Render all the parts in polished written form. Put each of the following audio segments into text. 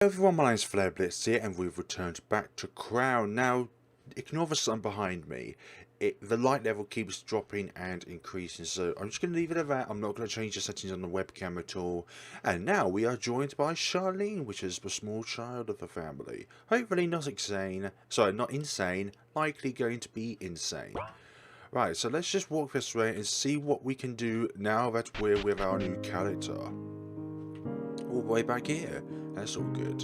Hello everyone, my name's FlareBlitzed here, and we've returned back to Qrown. Now, ignore the sun behind me. The light level keeps dropping and increasing, so I'm just going to leave it at that. I'm not going to change the settings on the webcam at all. And now we are joined by Charlene, which is the small child of the family. Hopefully not insane, likely going to be insane. Right, so let's just walk this way and see what we can do now that we're with our new character. All the way back here. That's all good.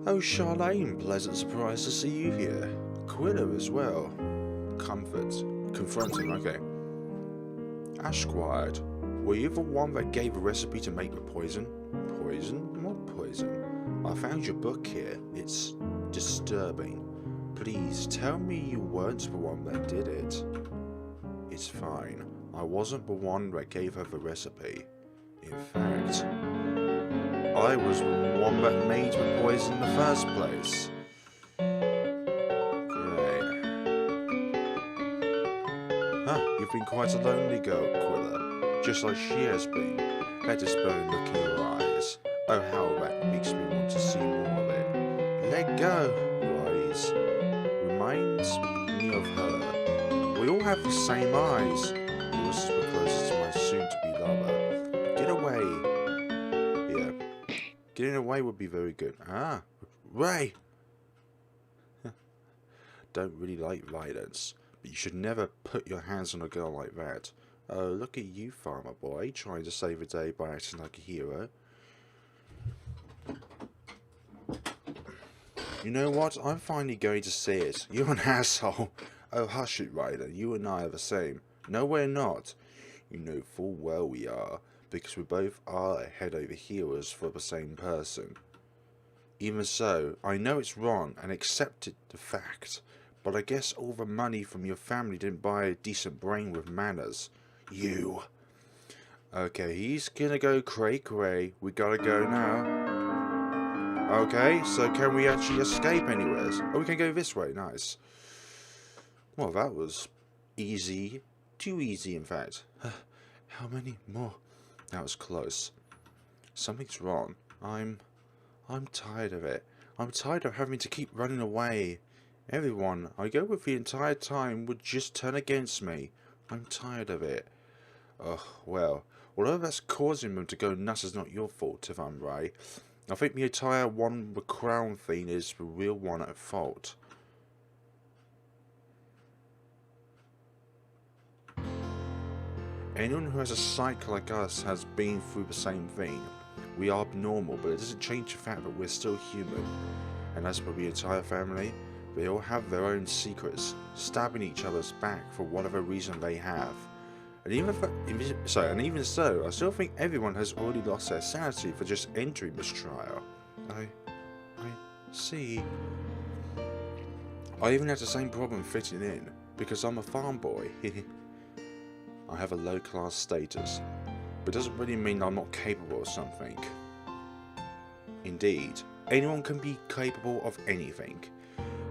Oh, Charlene, pleasant surprise to see you here. Quilla as well. Confronting, okay. Ashquired, were you the one that gave a recipe to make the poison? Poison? What poison? I found your book here. It's disturbing. Please tell me you weren't the one that did it. It's fine. I wasn't the one that gave her the recipe. In fact, I was the one that made the poison in the first place. Great. Huh, you've been quite a lonely girl, Quilla. Just like she has been. That is bone look in your eyes. Oh, how that makes me want to see more of it. Let go, Rise. Reminds me of her. We all have the same eyes. Yours is the closest to my soon-to-be lover. Get away. Getting away would be very good. Ah, Ray! Don't really like violence, but you should never put your hands on a girl like that. Oh, look at you, farmer boy, trying to save the day by acting like a hero. You know what? I'm finally going to see it. You're an asshole. Oh, hush it, Ryder. You and I are the same. No, we're not. You know full well we are. Because we both are head over heels for the same person. Even so, I know it's wrong and accepted the fact, but I guess all the money from your family didn't buy a decent brain with manners. You. Okay, he's gonna go cray. We gotta go now. Okay, so can we actually escape anywhere? Oh, we can go this way, nice. Well, that was easy. Too easy, in fact. How many more? That was close. Something's wrong. I'm tired of it. I'm tired of having to keep running away. Everyone I go with the entire time would just turn against me. I'm tired of it. Oh, well, although that's causing them to go nuts is not your fault, if I'm right. I think the entire one with Qrown thing is the real one at fault. Anyone who has a psyche like us has been through the same thing. We are abnormal, but it doesn't change the fact that we're still human. And as for the entire family, they all have their own secrets, stabbing each other's back for whatever reason they have. And even so, I still think everyone has already lost their sanity for just entering this trial. I see. I even had the same problem fitting in, because I'm a farm boy. I have a low-class status, but it doesn't really mean I'm not capable of something. Indeed, anyone can be capable of anything,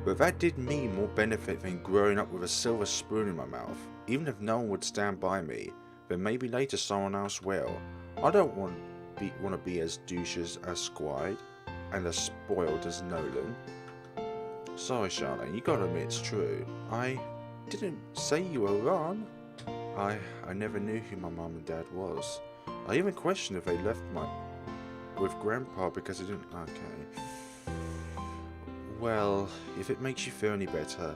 but that did me more benefit than growing up with a silver spoon in my mouth. Even if no one would stand by me, then maybe later someone else will. I don't want to be as douches as Squide, and as spoiled as Nolan. Sorry, Charlene, you gotta admit it's true. I didn't say you were wrong. I never knew who my mum and dad was. I even questioned if they left with Grandpa because they didn't. Okay. Well, if it makes you feel any better,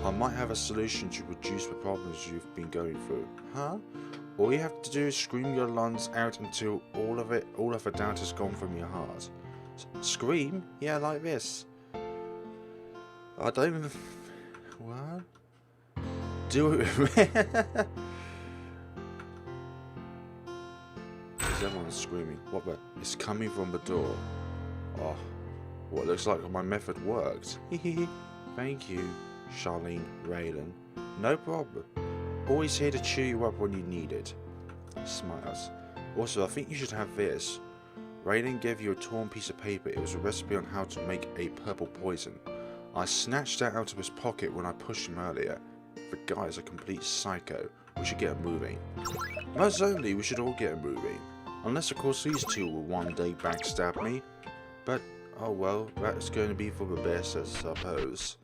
I might have a solution to reduce the problems you've been going through. Huh? All you have to do is scream your lungs out until all of the doubt is gone from your heart. Scream? Yeah, like this. I don't. What? Do it. Everyone's screaming. What the? It's coming from the door. Oh, well, it looks like my method worked. Thank you, Charlene Raylan. No problem. Always here to cheer you up when you need it. Smiles. Also, I think you should have this. Raylan gave you a torn piece of paper. It was a recipe on how to make a purple poison. I snatched that out of his pocket when I pushed him earlier. The guy is a complete psycho. We should get him moving. Most certainly, we should all get him moving. Unless, of course, these two will one day backstab me. But, oh well, that's going to be for the best, I suppose.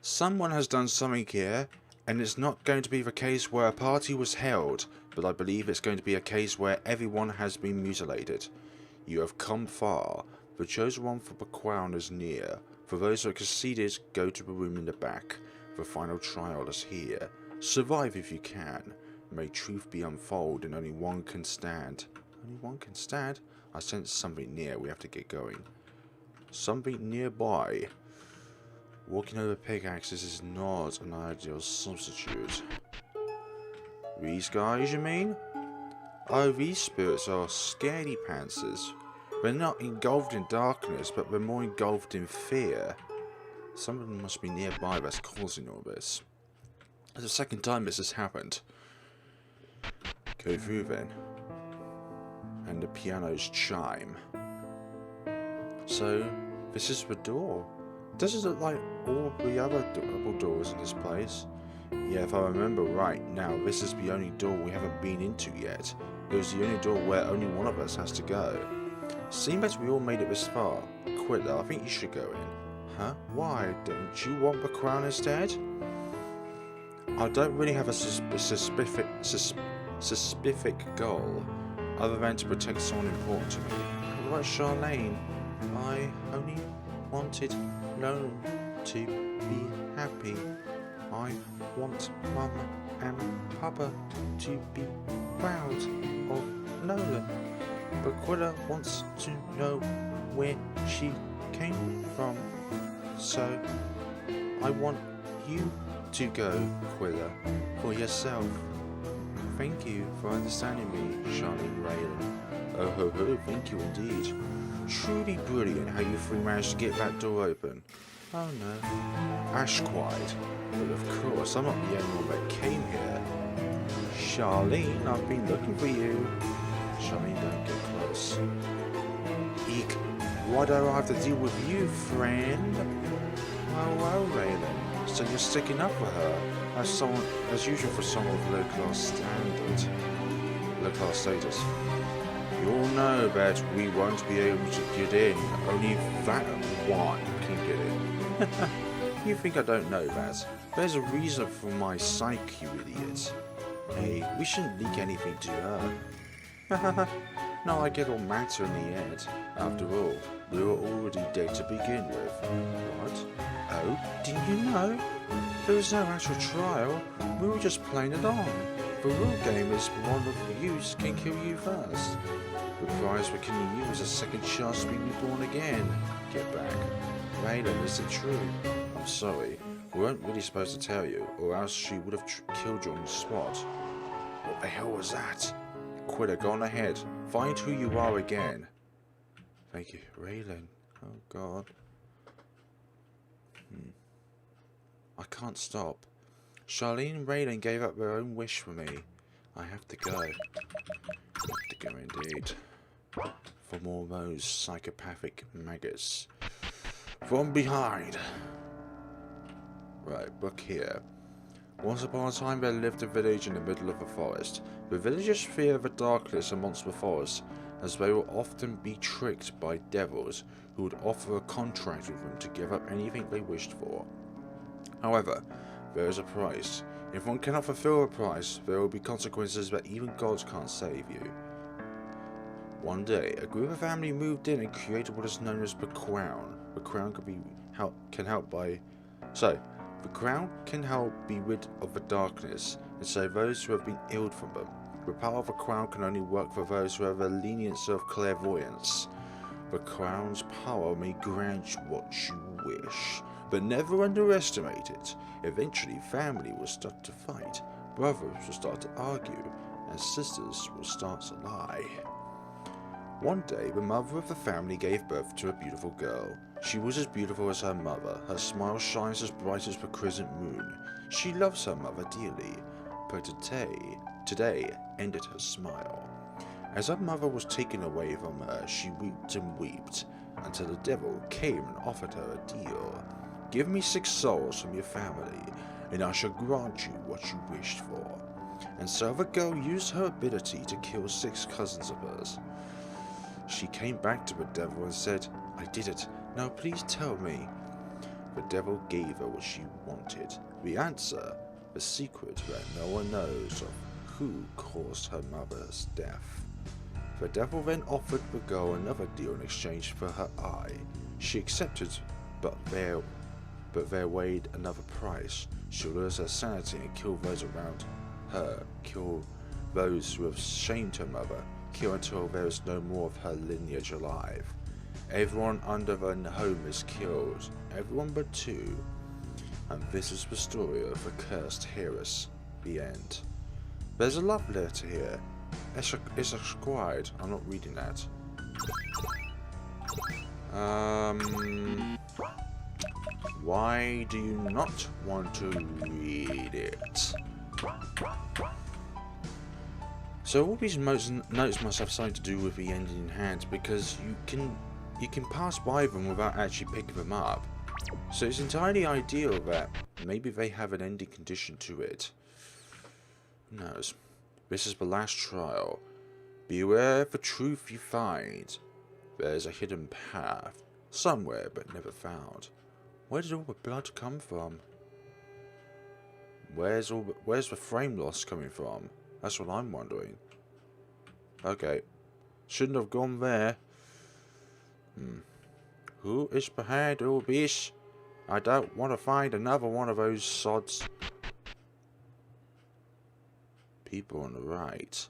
Someone has done something here, and it's not going to be the case where a party was held, but I believe it's going to be a case where everyone has been mutilated. You have come far. The chosen one for the Qworn is near. For those who have succeeded, go to the room in the back. The final trial is here. Survive if you can. May truth be unfold, and only one can stand. Only one can stand? I sense something near. We have to get going. Something nearby. Walking over pickaxes is not an ideal substitute. These guys, you mean? Oh, these spirits are scaredy pantsers. They're not engulfed in darkness, but they're more engulfed in fear. Someone must be nearby that's causing all this. It's the second time this has happened. Go through then. And the piano's chime. So, this is the door. Does it look like all the other double doors in this place? Yeah, if I remember right, now this is the only door we haven't been into yet. It was the only door where only one of us has to go. Seeing that we all made it this far, Quilla, I think you should go in. Huh? Why? Don't you want the Qrown instead? I don't really have a specific goal, other than to protect someone important to me. Like Charlene, I only wanted Lola to be happy. I want Mum and Papa to be proud of Lola. But Quilla wants to know where she came from. So, I want you to go, Quilla, for yourself. Thank you for understanding me, Charlene Raylan. Oh ho ho, thank you indeed. Truly brilliant how you three managed to get that door open. Oh no. Ashquide. But of course, I'm not the only one that came here. Charlene, I've been looking for you. Charlene, don't get close. Eek, why do I have to deal with you, friend? Well, Raylan, so you're sticking up for her, as usual for someone of low-class status. You all know that we won't be able to get in, only that one can get in. You think I don't know that? There's a reason for my psyche, you idiot. Hey, we shouldn't leak anything to her. No, I get all matter in the end. After all, we were already dead to begin with. What? Oh, didn't you know? There was no actual trial. We were just playing along. The real game is one of you can kill you first. The prize for killing you is a second chance to be reborn again. Get back. Raylan, is it true? I'm sorry. We weren't really supposed to tell you, or else she would have killed you on the spot. What the hell was that? Quilla, go on ahead. Find who you are again. Thank you, Raylan. Oh God. I can't stop. Charlene and Raylan gave up their own wish for me. I have to go. I have to go indeed. For more of those psychopathic maggots. From behind. Right, look here. Once upon a time there lived a village in the middle of a forest. The villagers feared the darkness amongst the forest, as they would often be tricked by devils who would offer a contract with them to give up anything they wished for. However, there is a price. If one cannot fulfill a price, there will be consequences that even gods can't save you. One day, a group of family moved in and created what is known as the Qrown. The Qrown can help be rid of the darkness and save those who have been ill from them. The power of the Qrown can only work for those who have a leniency of clairvoyance. The Qrown's power may grant you what you wish, but never underestimate it. Eventually, family will start to fight, brothers will start to argue, and sisters will start to lie. One day, the mother of the family gave birth to a beautiful girl. She was as beautiful as her mother. Her smile shines as bright as the crescent moon. She loves her mother dearly, but today ended her smile. As her mother was taken away from her, she wept and wept, until the devil came and offered her a deal. Give me 6 souls from your family, and I shall grant you what you wished for. And so the girl used her ability to kill 6 cousins of hers. She came back to the devil and said, "I did it. Now please tell me." The devil gave her what she wanted. The answer, the secret that no one knows of who caused her mother's death. The devil then offered the girl another deal in exchange for her eye. She accepted, but there weighed another price. She'll lose her sanity and kill those around her, kill those who have shamed her mother, kill until there is no more of her lineage alive. Everyone under the home is killed, everyone but two. And this is the story of the cursed heiress. The end. There's a love letter here. It's acquired. I'm not reading that. Why do you not want to read it? So all these notes must have something to do with the ending in hand, because you can pass by them without actually picking them up. So it's entirely ideal that maybe they have an ending condition to it. Who knows? This is the last trial. Beware of the truth you find. There's a hidden path, somewhere but never found. Where did all the blood come from? Where's the frame loss coming from? That's what I'm wondering. Okay. Shouldn't have gone there. Who is behind all this? I don't want to find another one of those sods. People on the right.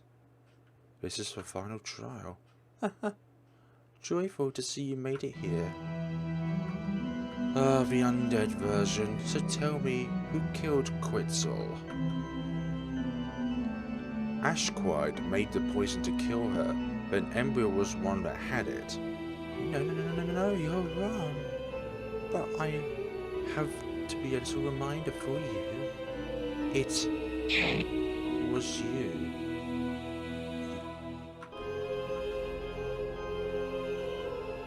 This is the final trial. Joyful to see you made it here. Ah, the undead version. So tell me, who killed Quetzal? Ashquide made the poison to kill her, but Embryo was one that had it. No, you're wrong. But I have to be a little reminder for you. It was you.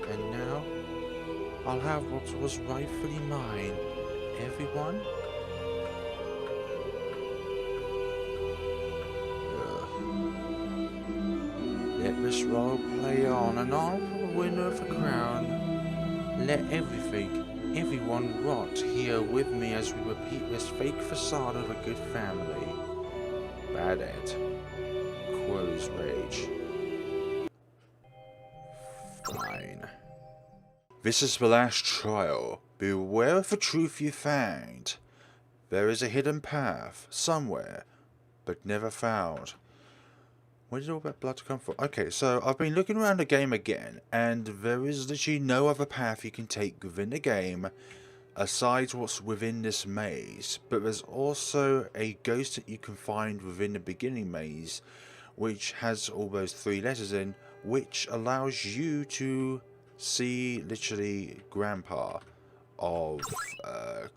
And now, I'll have what was rightfully mine. Everyone? Let this role play on, and I'll be the winner of the crown. Let everyone rot here with me as we repeat this fake facade of a good family. Bad end. Quo's rage. Fine. This is the last trial. Beware of the truth you find. There is a hidden path, somewhere, but never found. Where did all that blood come from? Okay, so I've been looking around the game again, and there is literally no other path you can take within the game, aside what's within this maze. But there's also a ghost that you can find within the beginning maze, which has all those 3 letters in, which allows you to see literally Grandpa of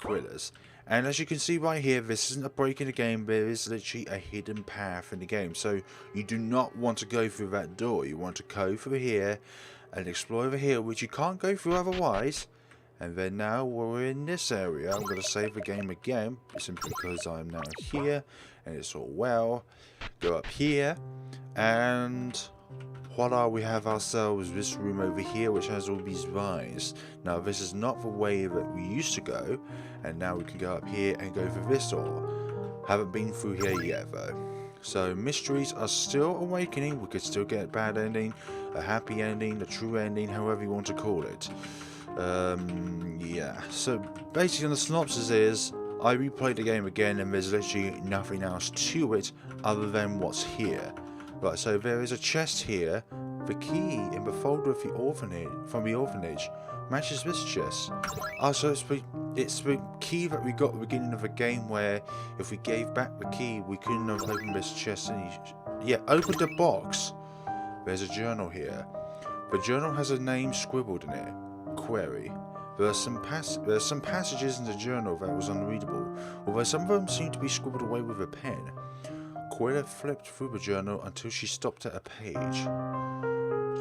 Qworn. And as you can see right here, this isn't a break in the game, there is literally a hidden path in the game. So you do not want to go through that door, you want to go through here and explore over here, which you can't go through otherwise. And then now we're in this area. I'm going to save the game again, simply because I'm now here and it's all well. Go up here and voila, we have ourselves this room over here which has all these vines. Now this is not the way that we used to go, and now we can go up here and go through this door. Haven't been through here yet though. So mysteries are still awakening. We could still get a bad ending, a happy ending, a true ending, however you want to call it. Yeah, so basically the synopsis is I replayed the game again and there's literally nothing else to it other than what's here. Right, so there is a chest here. The key in the folder of the orphanage matches this chest. So it's the key that we got at the beginning of the game, where if we gave back the key we couldn't have opened this chest. Yeah, open the box. There's a journal here. The journal has a name scribbled in it. Query. There are some passages in the journal that was unreadable, although some of them seem to be scribbled away with a pen. Qworn flipped through the journal until she stopped at a page.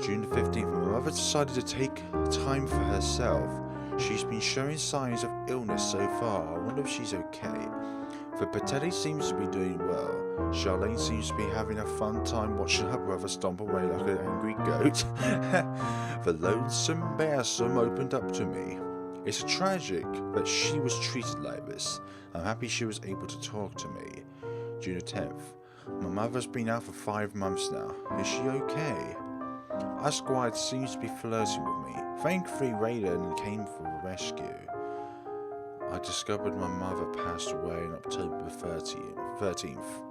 June 15th, my mother decided to take time for herself. She's been showing signs of illness so far. I wonder if she's okay. The Patelli seems to be doing well. Charlene seems to be having a fun time watching her brother stomp away like an angry goat. The lonesome bearsome opened up to me. It's tragic that she was treated like this. I'm happy she was able to talk to me. June the 10th. My mother's been out for 5 months now. Is she okay? Esquire seems to be flirting with me. Thankfully, Raylan came for the rescue. I discovered my mother passed away on October 13th.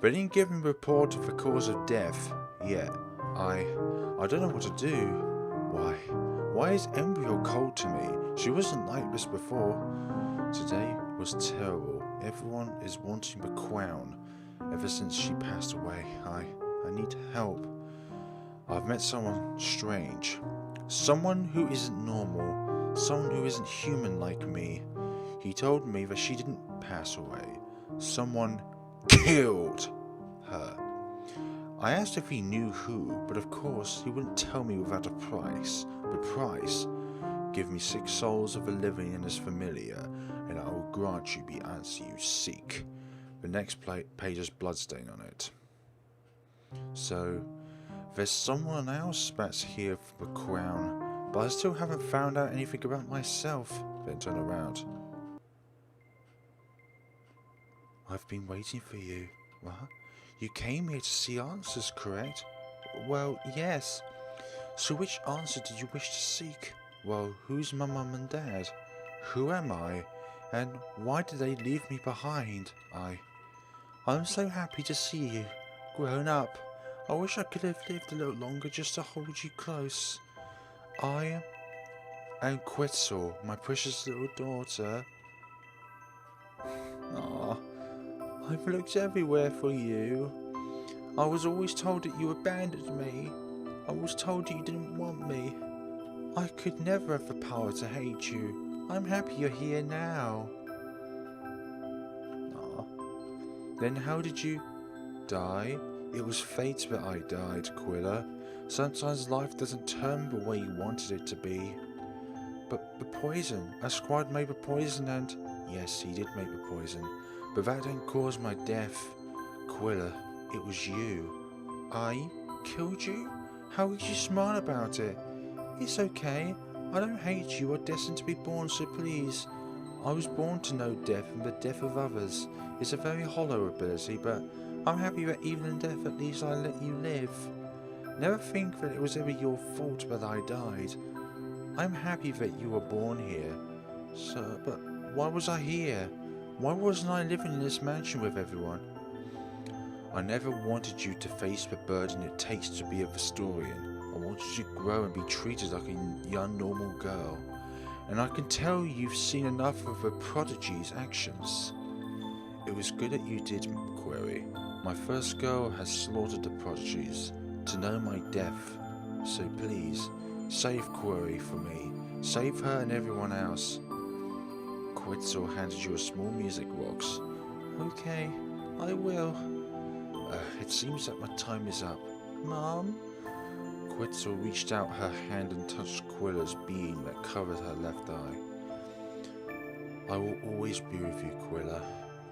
They didn't give me a report of the cause of death yet. I don't know what to do. Why is Embryo cold to me? She wasn't like this before. Today was terrible. Everyone is wanting the Qrown. Ever since she passed away, I need help. I've met someone strange. Someone who isn't normal. Someone who isn't human like me. He told me that she didn't pass away. Someone killed her. I asked if he knew who, but of course he wouldn't tell me without a price. The price? Give me 6 souls of the living and his familiar, and I will grant you the answer you seek. The next page has bloodstain on it. So, there's someone else that's here for the Qrown, but I still haven't found out anything about myself. Then turn around. I've been waiting for you. What? You came here to see answers, correct? Well, yes. So which answer did you wish to seek? Well, who's my mum and dad? Who am I? And why did they leave me behind? I'm so happy to see you. Grown up. I wish I could have lived a little longer just to hold you close. I am Quetzal, my precious little daughter. Ah. I've looked everywhere for you. I was always told that you abandoned me. I was told you didn't want me. I could never have the power to hate you. I'm happy you're here now. Then how did you die? It was fate that I died, Quilla. Sometimes life doesn't turn the way you wanted it to be. But the poison, Esquire made the poison and... Yes, he did make the poison. But that didn't cause my death. Quilla, it was you. I killed you? How could you smile about it? It's okay. I don't hate you or destined to be born, so please. I was born to know death and the death of others. It's a very hollow ability, but I'm happy that even in death at least I let you live. Never think that it was ever your fault that I died. I'm happy that you were born here. So, but why was I here? Why wasn't I living in this mansion with everyone? I never wanted you to face the burden it takes to be a historian. I wanted you to grow and be treated like a young normal girl. And I can tell you've seen enough of the prodigy's actions. It was good that you did, Query. My first girl has slaughtered the prodigies to know my death. So please, save Query for me. Save her and everyone else. Quetzal handed you a small music box. Okay, I will. It seems that my time is up. Mom? Quetzal reached out her hand and touched Quilla's beam that covered her left eye. I will always be with you, Quilla.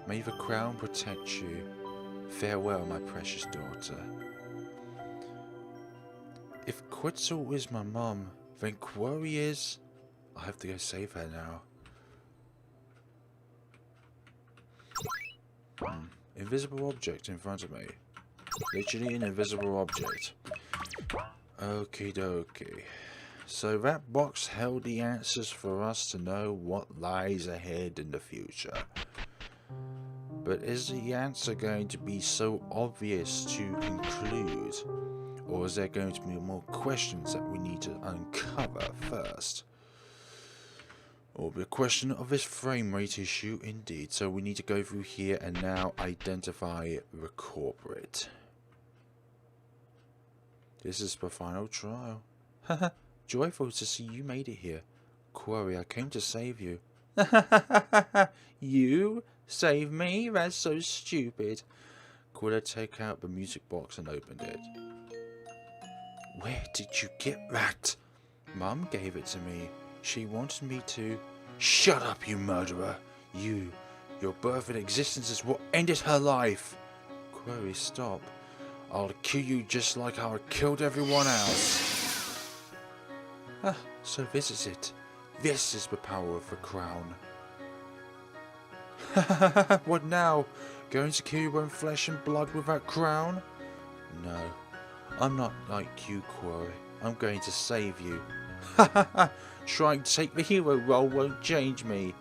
May the Qrown protect you. Farewell, my precious daughter. If Quetzal is my mum, then Query is... I have to go save her now. Invisible object in front of me. Literally an invisible object. Okie dokie. So that box held the answers for us to know what lies ahead in the future. But is the answer going to be so obvious to conclude? Or is there going to be more questions that we need to uncover first? Or the question of this frame rate issue indeed. So we need to go through here and now identify the culprit. This is the final trial. Haha, joyful to see you made it here. Query, I came to save you. You? Save me? That's so stupid. Quilla took out the music box and opened it. Where did you get that? Mum gave it to me. She wanted me to... Shut up, you murderer! You Your birth and existence is what ended her life. Query, stop. I'll kill you just like I killed everyone else. Ah, so this is it. This is the power of the Qrown. What now? Going to kill your own flesh and blood with that Qrown? No, I'm not like you, Query. I'm going to save you. Trying to take the hero role won't change me.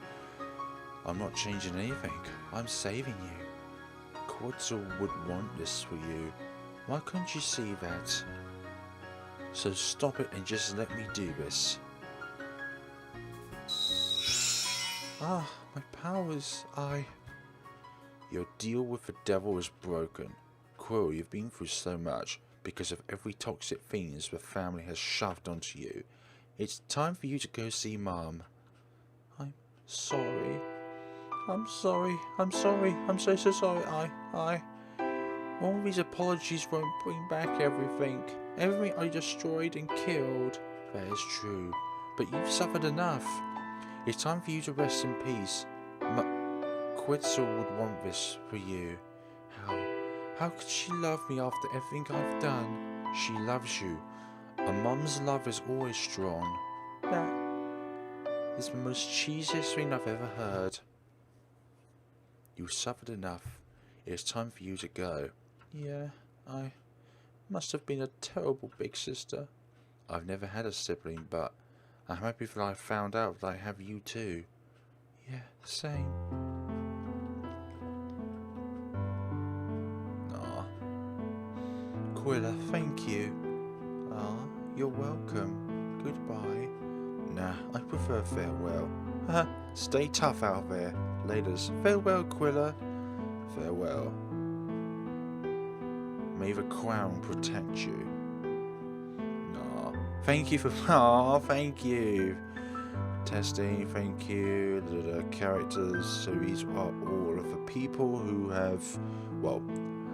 I'm not changing anything. I'm saving you. Quetzal would want this for you. Why couldn't you see that? So stop it and just let me do this. Ah, my powers, Your deal with the devil is broken. Qrown, you've been through so much because of every toxic thing the family has shoved onto you. It's time for you to go see Mom. I'm sorry. I'm sorry. I'm sorry. I'm so sorry. All these apologies won't bring back everything. Everything I destroyed and killed. That is true. But you've suffered enough. It's time for you to rest in peace. Quetzal would want this for you. How could she love me after everything I've done? She loves you. A mum's love is always strong. That is the most cheesiest thing I've ever heard. You've suffered enough. It's time for you to go. Yeah, I must have been a terrible big sister. I've never had a sibling, but I'm happy that I found out that I have you too. Yeah, same. Aw. Quilla, thank you. Ah, you're welcome. Goodbye. Nah, I prefer farewell. Haha, stay tough out there. Laters. Farewell, Quilla. Farewell. May the Qrown protect you. Nah. Thank you for... Aw, thank you. Testing, thank you. The characters. So these are all of the people who have... Well,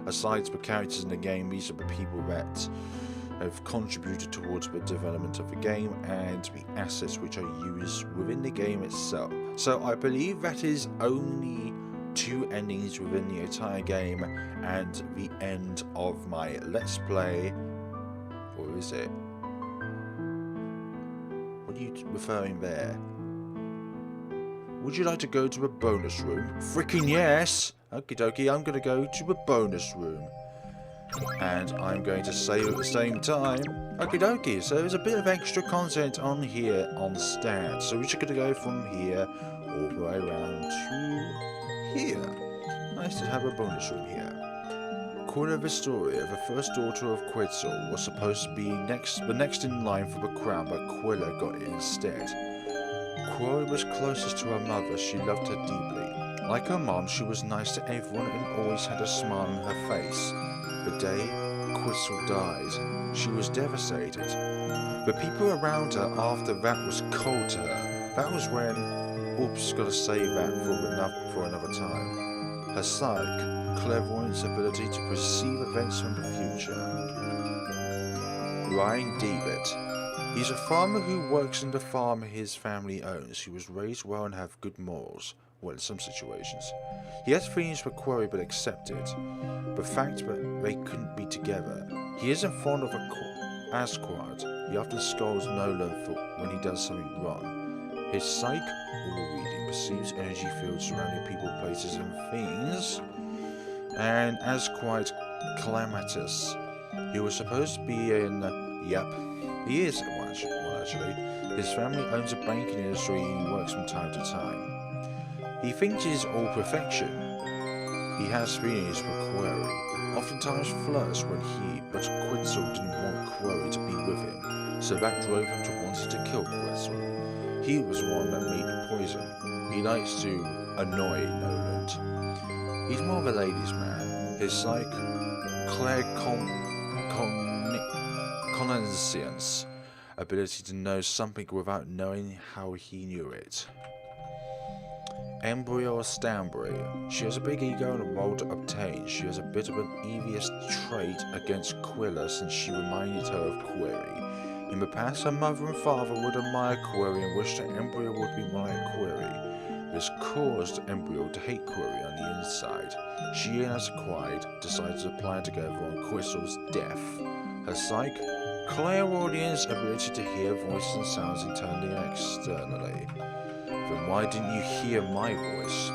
aside from the characters in the game, these are the people that have contributed towards the development of the game and the assets which are used within the game itself. So I believe that is only 2 endings within the entire game and the end of my Let's Play. Or is it? What are you referring there? Would you like to go to a bonus room? Freaking yes! Okie dokie, I'm going to go to a bonus room. And I'm going to save at the same time. Okie dokie, so there's a bit of extra content on here on stats. So we're just going to go from here all the way around to here. Nice to have a bonus room here. According to the story, the first daughter of Quetzal was supposed to be the next in line for the crown, but Quilla got it instead. Qworn was closest to her mother. She loved her deeply. Like her mom, she was nice to everyone and always had a smile on her face. The day Quetzal died, she was devastated. The people around her after that was cold to her. That was when... Oops, gotta save that for another time. Her psyche, clairvoyance ability to perceive events from the future. Ryan David. He's a farmer who works in the farm his family owns. He was raised well and have good morals. Well, in some situations. He has feelings for Qworn but accepted the fact that they couldn't be together. He isn't fond of Asquad. He often scolds Nolan for when he does something wrong. His psyche, all reading, perceives energy fields surrounding people, places and things. And Asquad Calamitous. He was supposed to be in... Yep, he is one actually. His family owns a banking industry and he works from time to time. He thinks it is all perfection. He has feelings for Qworn, oftentimes flirts but Quetzal didn't want Qworn to be with him, so that drove him to wanting to kill Quetzal. He was one that made the poison. He likes to annoy Noland. He's more of a ladies' man. His psyche, claircognizance, ability to know something without knowing how he knew it. Embryo Stanbury. She has a big ego and a role to obtain. She has a bit of an envious trait against Qilla since she reminded her of Qworn. In the past, her mother and father would admire Qworn and wish that Embryo would be like Qworn. This caused the embryo to hate Qworn on the inside. She and Acquired decided to plan together on Crystal's death. Her psych, clairaudience, ability to hear voices and sounds internally and externally. Then why didn't you hear my voice?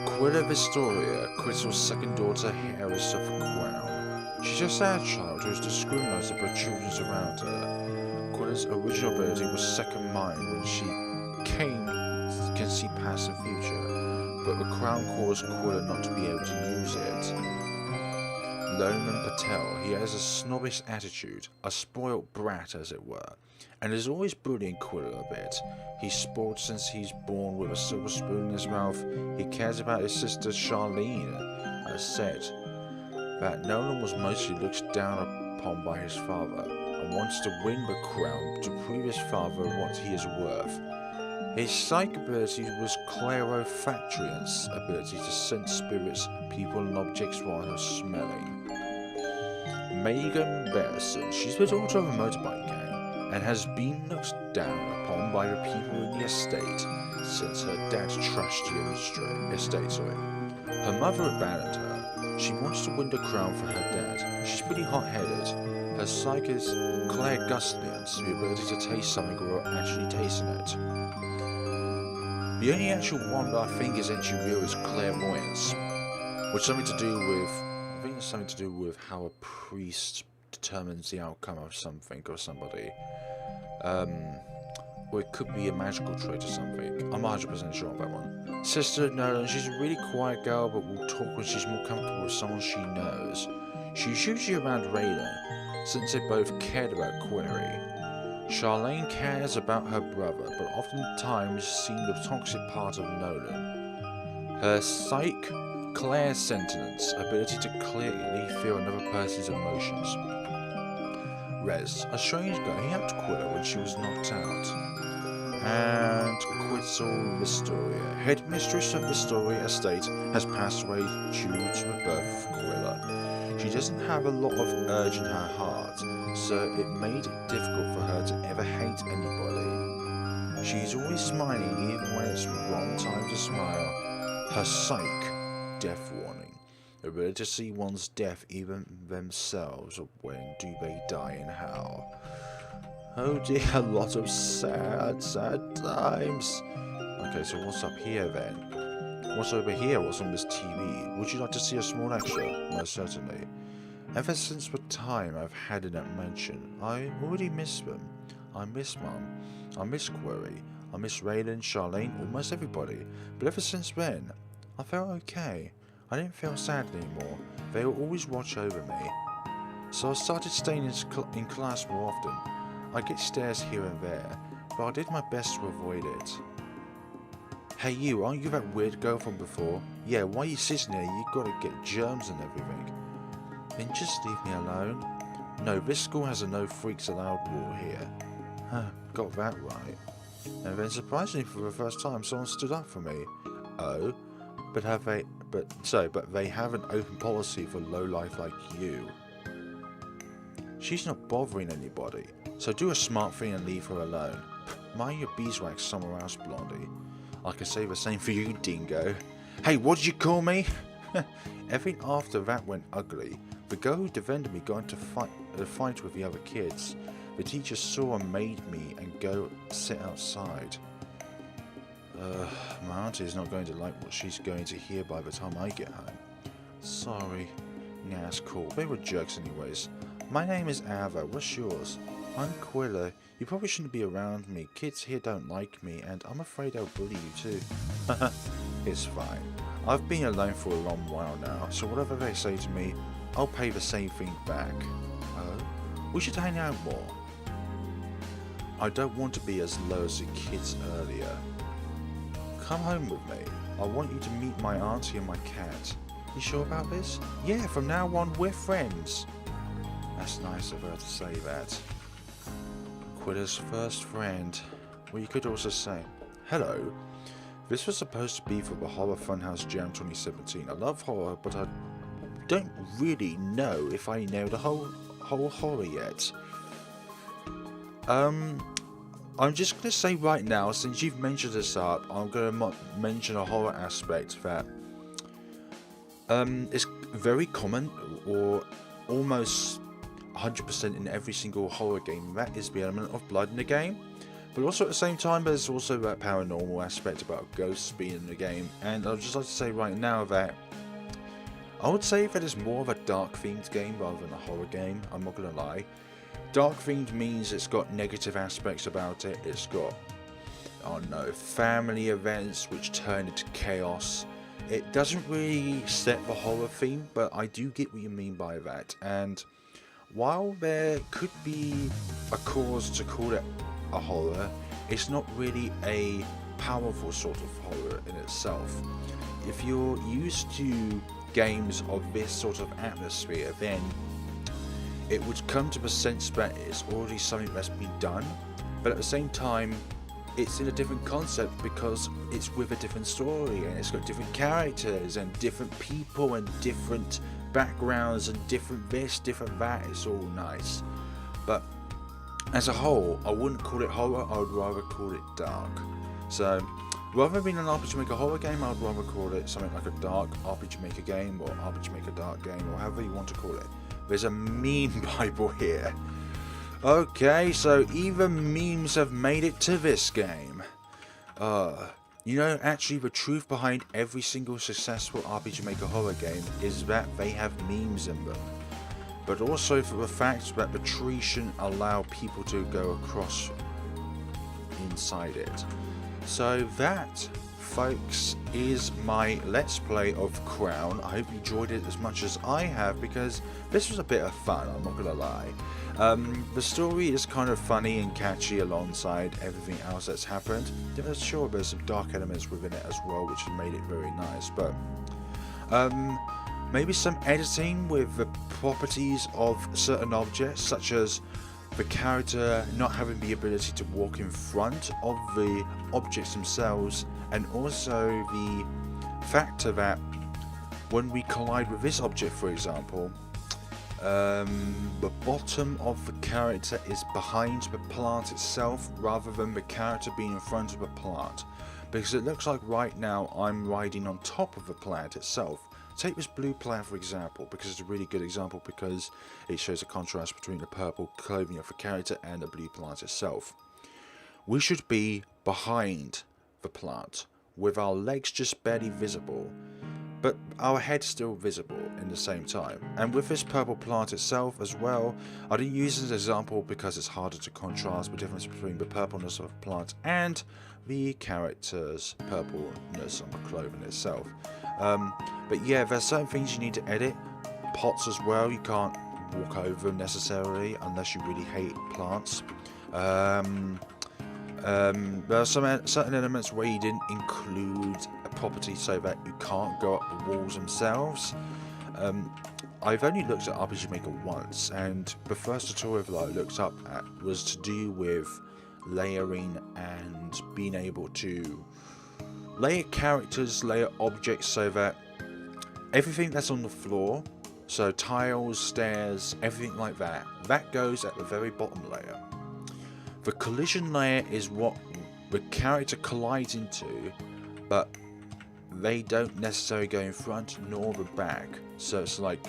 Quella Vistoria, Crystal's second daughter, heiress of Qrown. She's a sad child who was discriminated by children around her. Quella's original ability was second mind when she can see past the future, but the Qrown caused Qwella not to be able to use it. Loman Patel, he has a snobbish attitude, a spoilt brat as it were, and is always bullying Qwella a bit. He's spoiled since he's born with a silver spoon in his mouth. He cares about his sister Charlene, has said that Nolan was mostly looked down upon by his father, and wants to win the crown to prove his father what he is worth. His psych ability was clairofactriance, ability to sense spirits, people and objects while they're smelling. Megan Bearson, she's the daughter of a motorbike gang, and has been looked down upon by the people in the estate since her dad trashed the estate. Her mother abandoned her. She wants to win the crown for her dad. She's pretty hot-headed. Her psych is clairgustance, the ability to taste something without actually tasting it. The only actual one that I think is actually real is clairvoyance, which something to do with, I think it's something to do with how a priest determines the outcome of something or somebody. Or it could be a magical trait or something. I'm 100% sure on that one. Sister Nolan, she's a really quiet girl, but will talk when she's more comfortable with someone she knows. She's usually around Raylan, since they both cared about Query. Charlene cares about her brother, but oftentimes seen the toxic part of Nolan. Her psych, clairsentience, ability to clearly feel another person's emotions. Rez, a strange guy, he helped Quilla when she was knocked out. And Quetzal Vistoria, headmistress of Vistoria Estate, has passed away due to the birth of Quilla. She doesn't have a lot of urge in her heart, so it made it difficult for her to ever hate anybody. She's always smiling even when it's the wrong time to smile. Her psych, death warning, the ability to see one's death even themselves, or when do they die and how. Oh dear, a lot of sad times. Okay, so what's up here then? What's over here? What's on this TV? Would you like to see a small extra? Most certainly. Ever since the time I've had in that mansion, I already miss them. I miss Mum. I miss Query. I miss Raylan, Charlene, almost everybody. But ever since then, I felt okay. I didn't feel sad anymore. They would always watch over me. So I started staying in class more often. I get stares here and there, but I did my best to avoid it. Hey you, aren't you that weird girl from before? Yeah, why are you sitting there? You gotta get germs and everything. Then just leave me alone. No, this school has a no freaks allowed rule here. Huh, got that right. And then surprisingly for the first time someone stood up for me. Oh, but they have an open policy for lowlife like you. She's not bothering anybody, so do a smart thing and leave her alone. Mind your beeswax somewhere else, Blondie. I can say the same for you, Dingo. Hey, what did you call me? Everything after that went ugly. The girl who defended me got into a fight with the other kids. The teacher saw and made me and go sit outside. My auntie is not going to like what she's going to hear by the time I get home. Sorry. Nah, it's cool. They were jerks anyways. My name is Ava. What's yours? I'm Quilla. You probably shouldn't be around me. Kids here don't like me, and I'm afraid they'll bully you too. It's fine. I've been alone for a long while now, so whatever they say to me, I'll pay the same thing back. Oh? We should hang out more. I don't want to be as low as the kids earlier. Come home with me. I want you to meet my auntie and my cat. You sure about this? Yeah, from now on, we're friends. That's nice of her to say that. Quilla's first friend. Well, you could also say, hello. This was supposed to be for the Horror Funhouse Jam 2017. I love horror, but I don't really know if I know the whole horror yet. I'm just going to say right now, since you've mentioned this up, I'm going to mention a horror aspect that is very common, or almost 100% in every single horror game. That is the element of blood in the game. But also at the same time, there's also that paranormal aspect about ghosts being in the game. And I'd just like to say right now that I would say that it's more of a dark themed game rather than a horror game, I'm not going to lie. Dark themed means it's got negative aspects about it. It's got, I don't know, family events which turn into chaos. It doesn't really set the horror theme, but I do get what you mean by that. And while there could be a cause to call it a horror, it's not really a powerful sort of horror in itself. If you're used to games of this sort of atmosphere, then it would come to the sense that it's already something that's been done, but at the same time it's in a different concept because it's with a different story, and it's got different characters and different people and different backgrounds and different this, different that. It's all nice, but as a whole, I wouldn't call it horror, I would rather call it dark. So rather than being an RPG Maker horror game, I would rather call it something like a dark RPG Maker game, or RPG Maker dark game, or however you want to call it. There's a meme Bible here. Okay, so even memes have made it to this game. You know, actually the truth behind every single successful RPG Maker horror game is that they have memes in them. But also for the fact that the tree shouldn't allow people to go across inside it. So that, folks, is my Let's Play of Qrown. I hope you enjoyed it as much as I have, because this was a bit of fun, I'm not gonna lie. The story is kind of funny and catchy alongside everything else that's happened. Sure, there's some dark elements within it as well, which have made it very nice, but maybe some editing with the properties of certain objects, such as the character not having the ability to walk in front of the objects themselves, and also the factor that when we collide with this object, for example, the bottom of the character is behind the plant itself rather than the character being in front of the plant, because it looks like right now I'm riding on top of the plant itself. Take this blue plant for example, because it's a really good example, because it shows a contrast between the purple clothing of the character and the blue plant itself. We should be behind the plant, with our legs just barely visible, but our head still visible in the same time. And with this purple plant itself as well, I didn't use it as an example because it's harder to contrast the difference between the purpleness of the plant and the character's purpleness on the clothing itself. But yeah, there's certain things you need to edit. Pots as well, you can't walk over them necessarily unless you really hate plants. There are some certain elements where you didn't include a property so that you can't go up the walls themselves. I've only looked at RPG Maker once, and the first tutorial that I looked up at was to do with layering and being able to layer characters, layer objects, so that everything that's on the floor, so tiles, stairs, everything like that, that goes at the very bottom layer. The collision layer is what the character collides into, but they don't necessarily go in front nor the back, so it's like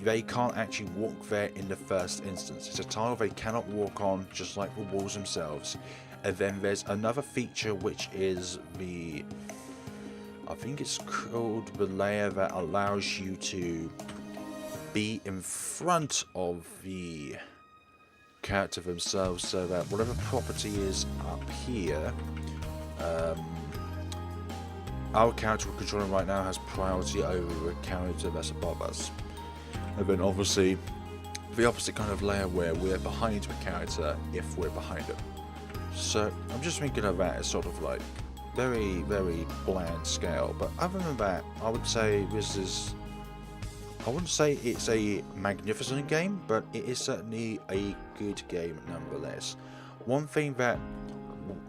they can't actually walk there in the first instance. It's a tile they cannot walk on, just like the walls themselves. And then there's another feature, which is the, I think it's called the layer that allows you to be in front of the character themselves, so that whatever property is up here, our character we're controlling right now has priority over the character that's above us. And then obviously the opposite kind of layer where we're behind the character if we're behind him. So I'm just thinking of that as sort of like very, very bland scale. But other than that, I would say this is, I wouldn't say it's a magnificent game, but it is certainly a good game nonetheless. One thing that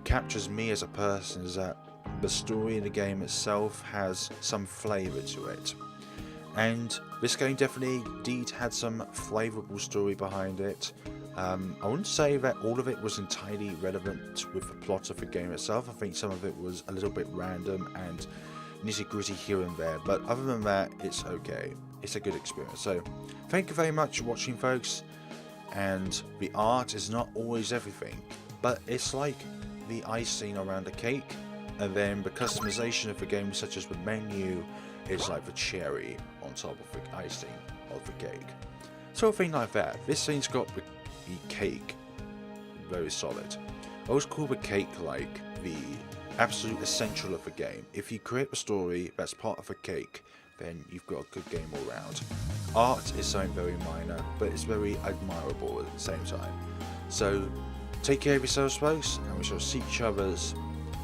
captures me as a person is that the story in the game itself has some flavour to it. And this game definitely indeed had some flavourable story behind it. I wouldn't say that all of it was entirely relevant with the plot of the game itself. I think some of it was a little bit random and nitty gritty here and there, but other than that, it's okay. It's a good experience. So thank you very much for watching, folks. And the art is not always everything, but it's like the icing around a cake, and then the customization of the game, such as the menu, is like the cherry on top of the icing of the cake. So a thing like that. This thing's got the cake very solid. I always call the cake like the absolute essential of the game. If you create a story that's part of a cake, then you've got a good game all round. Art is something very minor, but it's very admirable at the same time. So take care of yourselves, folks, and we shall see each other's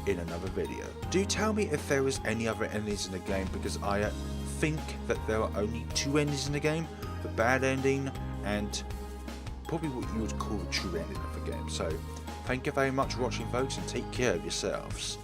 in another video. Do tell me if there is any other endings in the game, because I think that there are only 2 endings in the game: the bad ending and probably what you would call the true ending of the game. So thank you very much for watching, folks, and take care of yourselves.